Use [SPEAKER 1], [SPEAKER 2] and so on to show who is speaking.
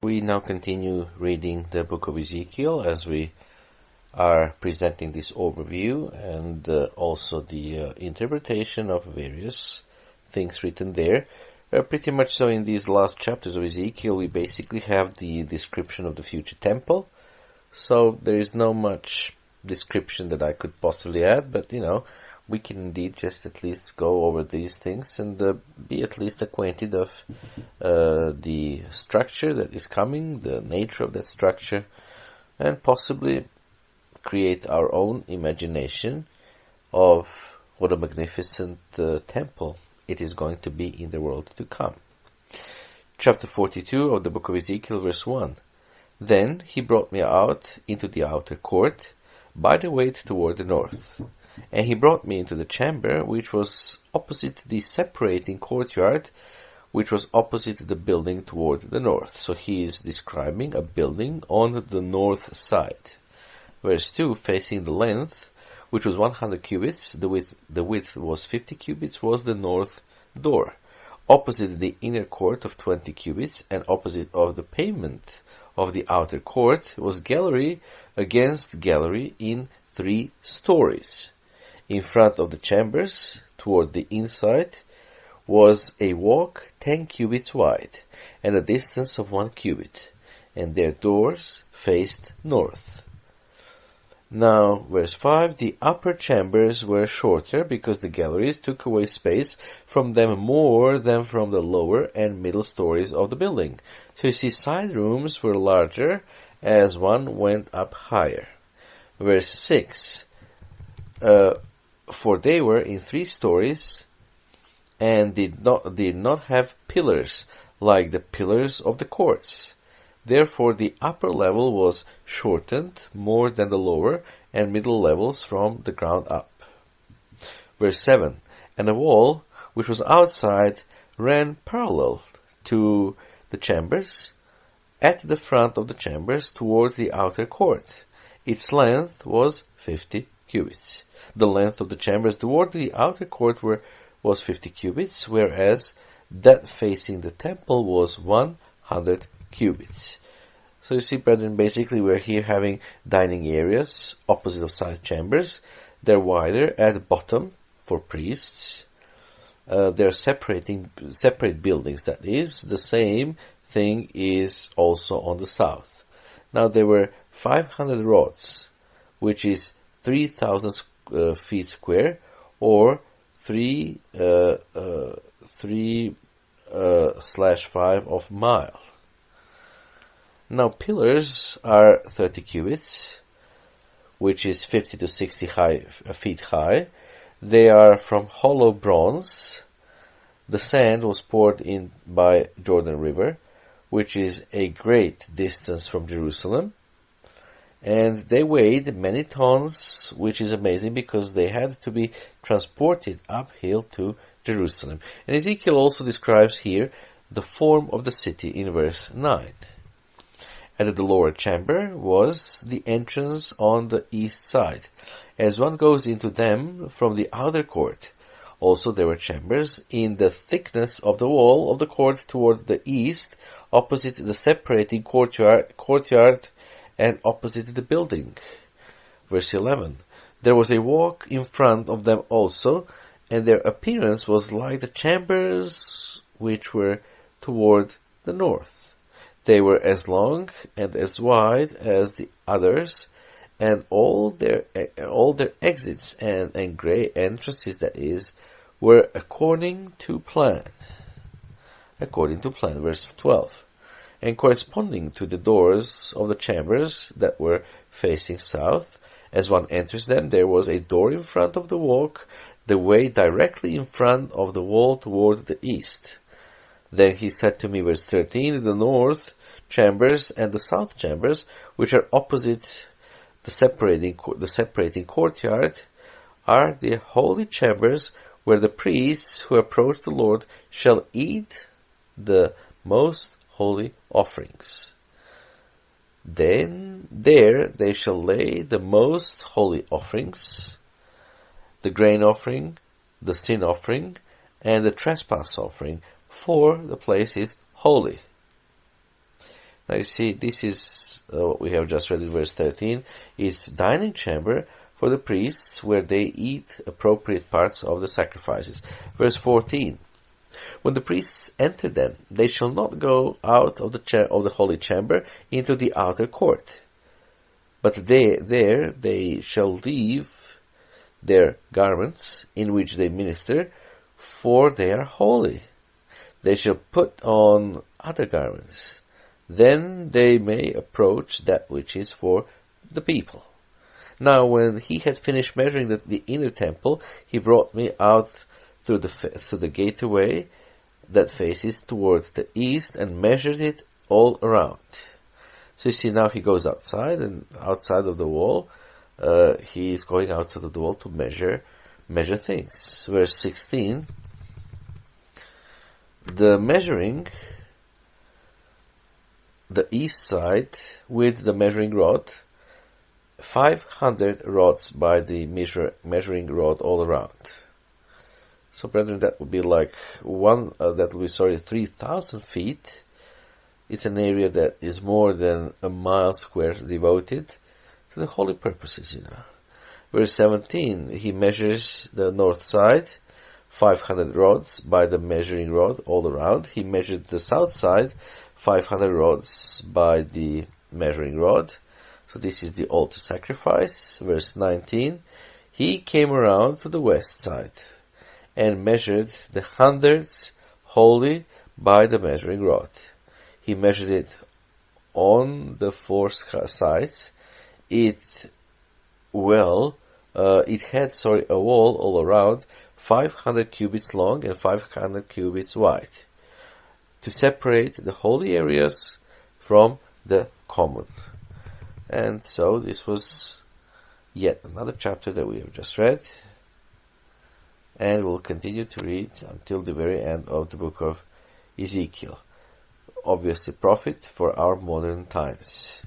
[SPEAKER 1] We now continue reading the Book of Ezekiel as we are presenting this overview and also the interpretation of various things written there. Pretty much so in these last chapters of Ezekiel we basically have the description of the future temple. So there is no much description that I could possibly add, but we can indeed just at least go over these things and be at least acquainted of the structure that is coming, the nature of that structure, and possibly create our own imagination of what a magnificent temple it is going to be in the world to come. Chapter 42 of the Book of Ezekiel, verse 1. Then he brought me out into the outer court by the way toward the north. And he brought me into the chamber, which was opposite the separating courtyard, which was opposite the building toward the north. So he is describing a building on the north side. Verse 2, facing the length, which was 100 cubits, the width was 50 cubits, was the north door. Opposite the inner court of 20 cubits, and opposite of the pavement of the outer court, was gallery against gallery in 3 stories. In front of the chambers, toward the inside, was a walk 10 cubits wide, and a distance of 1 cubit, and their doors faced north. Now, verse 5, the upper chambers were shorter, because the galleries took away space from them more than from the lower and middle stories of the building. So you see, side rooms were larger as one went up higher. Verse 6, for they were in 3 stories, and did not have pillars like the pillars of the courts. Therefore the upper level was shortened more than the lower and middle levels from the ground up. Verse 7, and the wall which was outside ran parallel to the chambers at the front of the chambers toward the outer court. Its length was 50 cubits. The length of the chambers toward the outer court was 50 cubits, whereas that facing the temple was 100 cubits. So you see, brethren, basically we're here having dining areas opposite of side chambers. They're wider at the bottom for priests. They're separate buildings, that is. The same thing is also on the south. Now there were 500 rods, which is 3,000 feet square, or 3/5 of mile. Now pillars are 30 cubits, which is 50 to 60 feet high. They are from hollow bronze. The sand was poured in by Jordan River, which is a great distance from Jerusalem. And they weighed many tons, which is amazing because they had to be transported uphill to Jerusalem. And Ezekiel also describes here the form of the city in verse 9. At the lower chamber was the entrance on the east side, as one goes into them from the outer court. Also there were chambers in the thickness of the wall of the court toward the east, opposite the separating courtyard and opposite the building. Verse 11, there was a walk in front of them also, and their appearance was like the chambers which were toward the north. They were as long and as wide as the others, and all their exits and great entrances, that is, were according to plan. According to plan, verse 12. And corresponding to the doors of the chambers that were facing south, as one enters them, there was a door in front of the walk, the way directly in front of the wall toward the east. Then he said to me, verse 13, the north chambers and the south chambers, which are opposite the separating courtyard, are the holy chambers where the priests who approach the Lord shall eat the most holy offerings. Then there they shall lay the most holy offerings, the grain offering, the sin offering, and the trespass offering, for the place is holy. Now you see, this is what we have just read in verse 13, is dining chamber for the priests where they eat appropriate parts of the sacrifices. Verse 14, when the priests enter them, they shall not go out of the holy chamber into the outer court, but there they shall leave their garments in which they minister, for they are holy. They shall put on other garments. Then they may approach that which is for the people. Now when he had finished measuring the inner temple, he brought me out through the gateway that faces toward the east and measured it all around. So you see, now he goes outside, and outside of the wall, he is going outside of the wall to measure things. Verse 16, the measuring the east side with the measuring rod, 500 rods by the measuring rod all around. So, brethren, that would be like 3,000 feet. It's an area that is more than a mile square devoted to the holy purposes, Verse 17, he measures the north side, 500 rods by the measuring rod all around. He measured the south side, 500 rods by the measuring rod. So this is the altar sacrifice. Verse 19, he came around to the west side and measured the hundreds holy by the measuring rod. He measured it on the four sides. It had a wall all around, 500 cubits long and 500 cubits wide, to separate the holy areas from the common. And so this was yet another chapter that we have just read, and we'll continue to read until the very end of the book of Ezekiel. Obviously prophet for our modern times.